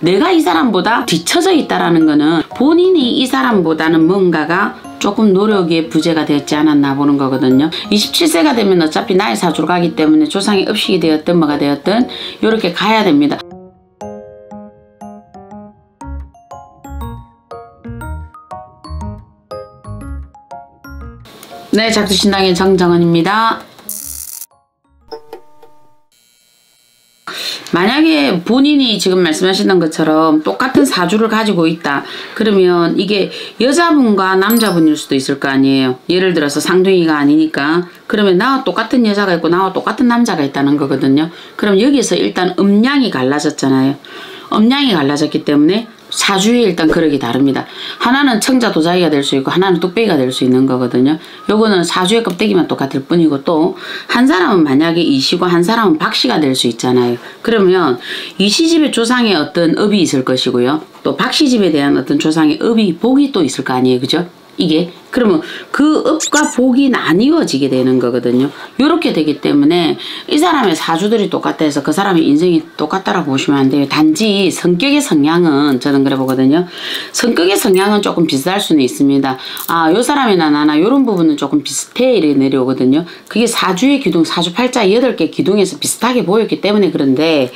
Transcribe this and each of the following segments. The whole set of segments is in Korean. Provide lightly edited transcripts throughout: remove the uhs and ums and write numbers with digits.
내가 이 사람보다 뒤처져 있다라는 거는 본인이 이 사람보다는 뭔가가 조금 노력의 부재가 되었지 않았나 보는 거거든요. 27세가 되면 어차피 나의 사주로 가기 때문에 조상의 업식이 되었든 뭐가 되었든 이렇게 가야 됩니다. 네, 작두신당의 정정은입니다. 만약에 본인이 지금 말씀하시는 것처럼 똑같은 사주를 가지고 있다. 그러면 이게 여자분과 남자분일 수도 있을 거 아니에요. 예를 들어서 쌍둥이가 아니니까. 그러면 나와 똑같은 여자가 있고 나와 똑같은 남자가 있다는 거거든요. 그럼 여기서 일단 음양이 갈라졌잖아요. 음양이 갈라졌기 때문에 사주에 일단 그력이 다릅니다. 하나는 청자 도자기가 될 수 있고 하나는 뚝배기가 될 수 있는 거거든요. 요거는 사주의 껍데기만 똑같을 뿐이고 또 한 사람은 만약에 이시고 한 사람은 박씨가 될 수 있잖아요. 그러면 이시 집의 조상에 어떤 업이 있을 것이고요. 또 박씨 집에 대한 어떤 조상의 업이 복이 또 있을 거 아니에요. 그죠? 이게 그러면 그 업과 복이 나뉘어지게 되는 거거든요. 이렇게 되기 때문에 이 사람의 사주들이 똑같다 해서 그 사람의 인생이 똑같다라고 보시면 안 돼요. 단지 성격의 성향은 저는 그래 보거든요. 성격의 성향은 조금 비슷할 수는 있습니다. 아, 요 사람이나 나나 이런 부분은 조금 비슷해 이래 내려오거든요. 그게 사주의 기둥, 사주팔자 8개 기둥에서 비슷하게 보였기 때문에 그런데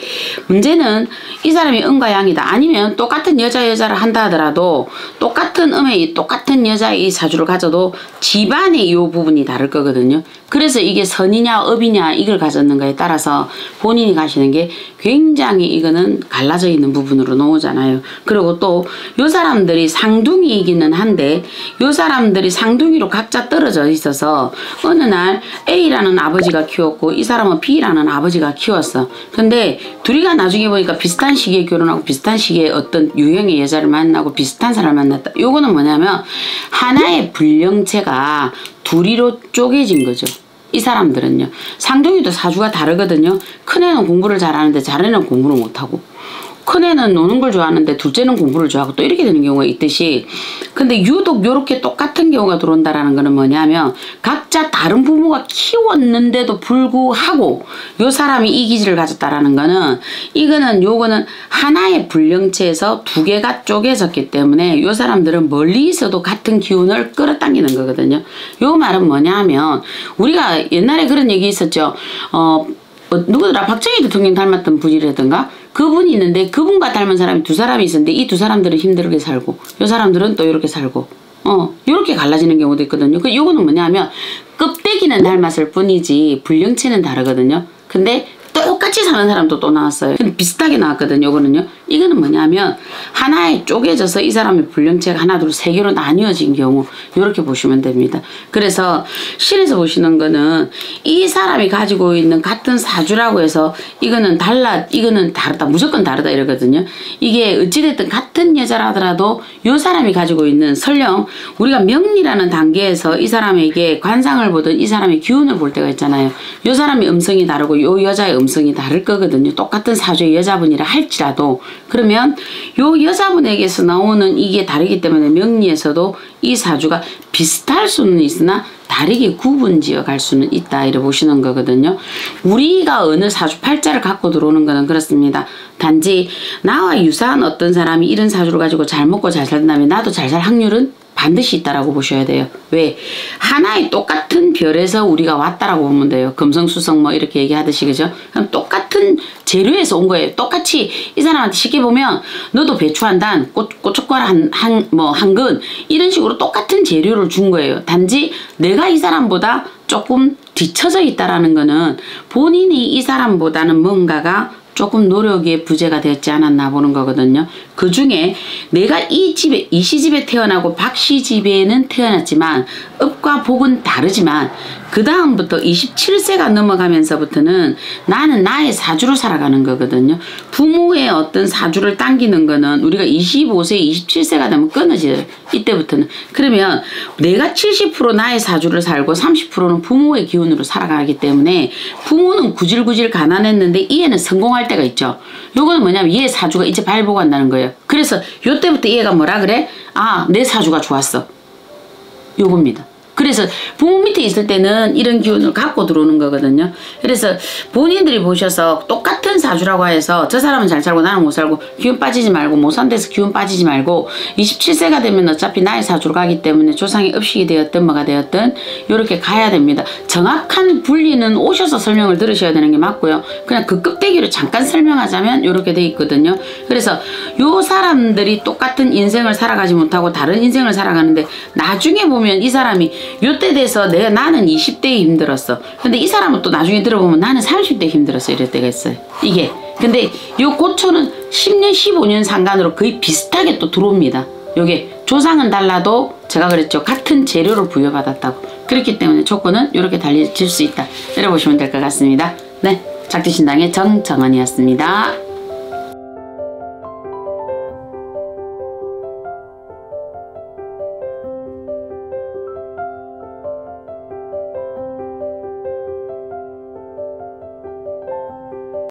문제는 이 사람이 음과 양이다. 아니면 똑같은 여자를 한다 하더라도 똑같은 음에 똑같은 여자의 이 사주를 가져도 집안의 이 부분이 다를 거거든요. 그래서 이게 선이냐 업이냐 이걸 가졌는가에 따라서 본인이 가시는 게 굉장히 이거는 갈라져 있는 부분으로 나오잖아요. 그리고 또 요 사람들이 상둥이이기는 한데 요 사람들이 상둥이로 각자 떨어져 있어서 어느 날 A라는 아버지가 키웠고 이 사람은 B라는 아버지가 키웠어. 근데 둘이가 나중에 보니까 비슷한 시기에 결혼하고 비슷한 시기에 어떤 유형의 여자를 만나고 비슷한 사람을 만났다. 요거는 뭐냐면 하나의 불령체가 둘이로 쪼개진 거죠. 이 사람들은요. 상둥이도 사주가 다르거든요. 큰애는 공부를 잘하는데 잘애는 공부를 못하고 큰애는 노는 걸 좋아하는데 둘째는 공부를 좋아하고 또 이렇게 되는 경우가 있듯이 근데 유독 요렇게 똑같은 경우가 들어온다라는 거는 뭐냐면 각자 다른 부모가 키웠는데도 불구하고 요 사람이 이 기질을 가졌다라는 거는 이거는 요거는 하나의 불령체에서 두 개가 쪼개졌기 때문에 요 사람들은 멀리 있어도 같은 기운을 끌어당기는 거거든요. 요 말은 뭐냐면 우리가 옛날에 그런 얘기 있었죠. 누구더라 박정희 대통령 닮았던 분이라든가 그분이 있는데 그분과 닮은 사람이 두 사람이 있었는데 이 두 사람들은 힘들게 살고 요 사람들은 또 이렇게 살고 요렇게 갈라지는 경우도 있거든요. 그 요거는 뭐냐면 껍데기는 닮았을 뿐이지 불령체는 다르거든요. 근데 똑같이 사는 사람도 또 나왔어요. 근데 비슷하게 나왔거든요. 요거는요. 이거는 뭐냐면 하나에 쪼개져서 이 사람의 불령체가 하나 둘 세 개로 나뉘어진 경우 이렇게 보시면 됩니다. 그래서 실에서 보시는 거는 이 사람이 가지고 있는 같은 사주라고 해서 이거는 달라 이거는 다르다 무조건 다르다 이러거든요. 이게 어찌됐든 같은 여자라 하더라도 이 사람이 가지고 있는 설령 우리가 명리라는 단계에서 이 사람에게 관상을 보든 이 사람의 기운을 볼 때가 있잖아요. 이 사람의 음성이 다르고 이 여자의 음성이 다를 거거든요. 똑같은 사주의 여자분이라 할지라도 그러면 요 여자분에게서 나오는 이게 다르기 때문에 명리에서도 이 사주가 비슷할 수는 있으나 다르게 구분지어 갈 수는 있다 이렇게 보시는 거거든요. 우리가 어느 사주팔자를 갖고 들어오는 거는 그렇습니다. 단지 나와 유사한 어떤 사람이 이런 사주를 가지고 잘 먹고 잘 산다면 나도 잘 살 확률은 반드시 있다라고 보셔야 돼요. 왜? 하나의 똑같은 별에서 우리가 왔다라고 보면 돼요. 금성수성 뭐 이렇게 얘기하듯이 그죠? 그럼 똑같은 재료에서 온 거예요. 똑같이 이 사람한테 쉽게 보면 너도 배추 한 단, 고춧가루 한 근 이런 식으로 똑같은 재료를 준 거예요. 단지 내가 이 사람보다 조금 뒤처져 있다라는 거는 본인이 이 사람보다는 뭔가가 조금 노력의 부재가 되었지 않았나 보는 거거든요. 그 중에 내가 이 집에 이시 집에 태어나고 박씨 집에는 태어났지만 업과 복은 다르지만 그 다음부터 27세가 넘어가면서부터는 나는 나의 사주로 살아가는 거거든요. 부모의 어떤 사주를 당기는 거는 우리가 25세, 27세가 되면 끊어져요. 이때부터는. 그러면 내가 70% 나의 사주를 살고 30%는 부모의 기운으로 살아가기 때문에 부모는 구질구질 가난했는데 이 애는 성공할 때가 있죠. 요거는 뭐냐면 얘의 사주가 이제 발복한다는 거예요. 그래서 요때부터 얘가 뭐라 그래? 아, 내 사주가 좋았어. 요겁니다. 그래서 부모 밑에 있을 때는 이런 기운을 갖고 들어오는 거거든요. 그래서 본인들이 보셔서 똑같은 사주라고 해서 저 사람은 잘 살고 나는 못 살고 기운 빠지지 말고 못 산 데서 기운 빠지지 말고 27세가 되면 어차피 나의 사주로 가기 때문에 조상이 업식이 되었든 뭐가 되었든 이렇게 가야 됩니다. 정확한 분리는 오셔서 설명을 들으셔야 되는 게 맞고요. 그냥 그 껍데기로 잠깐 설명하자면 이렇게 돼 있거든요. 그래서 요 사람들이 똑같은 인생을 살아가지 못하고 다른 인생을 살아가는데 나중에 보면 이 사람이 요때 돼서 나는 20대에 힘들었어. 근데 이 사람은 또 나중에 들어보면 나는 30대에 힘들었어. 이럴 때가 있어요. 이게. 근데 요 고초는 10년, 15년 상간으로 거의 비슷하게 또 들어옵니다. 요게 조상은 달라도 제가 그랬죠. 같은 재료를 부여받았다고. 그렇기 때문에 조건은 이렇게 달라질 수 있다. 이래 보시면 될 것 같습니다. 네. 작두신당의 정정언이었습니다.